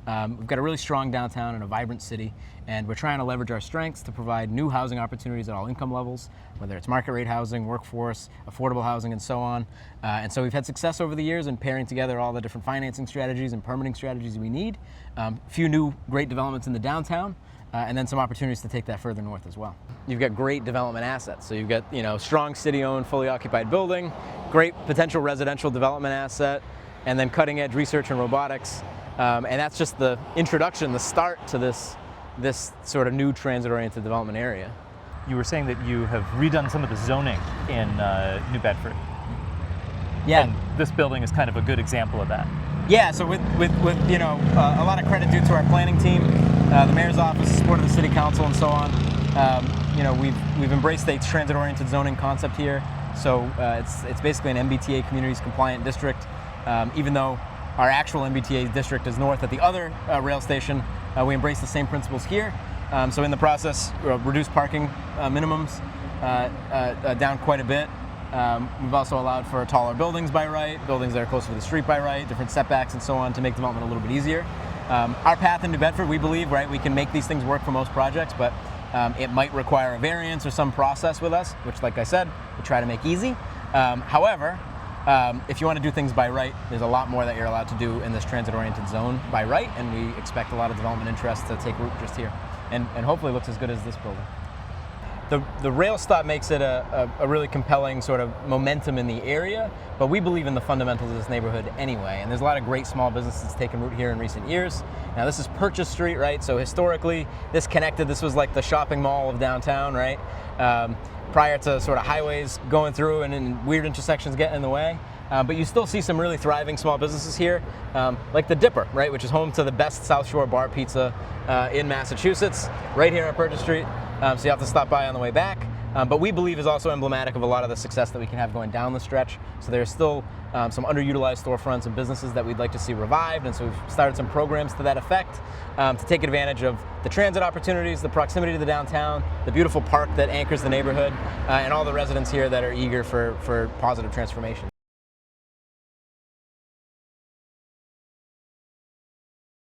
We've got a really strong downtown and a vibrant city, and we're trying to leverage our strengths to provide new housing opportunities at all income levels, whether it's market rate housing, workforce, affordable housing, and so on. And so we've had success over the years in pairing together all the different financing strategies and permitting strategies we need. A few new great developments in the downtown, and then some opportunities to take that further north as well. You've got great development assets. So you've got, strong city-owned, fully occupied building, great potential residential development asset, and then cutting-edge research and robotics. And that's just the introduction, the start to this sort of new transit-oriented development area. You were saying that you have redone some of the zoning in New Bedford. Yeah. And this building is kind of a good example of that. Yeah, so with a lot of credit due to our planning team, the mayor's office, support of the city council, and so on. We've embraced a transit-oriented zoning concept here. So it's basically an MBTA communities compliant district. Even though our actual MBTA district is north at the other rail station, we embrace the same principles here. So in the process, reduced parking minimums down quite a bit. We've also allowed for taller buildings by right, buildings that are closer to the street by right, different setbacks and so on to make development a little bit easier. Our path in New Bedford, we believe, right, we can make these things work for most projects, but it might require a variance or some process with us, which, like I said, we try to make easy. However, if you want to do things by right, there's a lot more that you're allowed to do in this transit-oriented zone by right, and we expect a lot of development interest to take root just here, and hopefully looks as good as this building. The rail stop makes it a really compelling sort of momentum in the area, but we believe in the fundamentals of this neighborhood anyway, and there's a lot of great small businesses taking root here in recent years. Now this is Purchase Street, right? So historically, this was like the shopping mall of downtown, right? Prior to sort of highways going through and weird intersections getting in the way. But you still see some really thriving small businesses here, like the Dipper, right, which is home to the best South Shore bar pizza in Massachusetts, right here on Purchase Street. So you have to stop by on the way back. But we believe is also emblematic of a lot of the success that we can have going down the stretch. So there's still some underutilized storefronts and businesses that we'd like to see revived, and so we've started some programs to that effect to take advantage of the transit opportunities, the proximity to the downtown, the beautiful park that anchors the neighborhood, and all the residents here that are eager for positive transformation.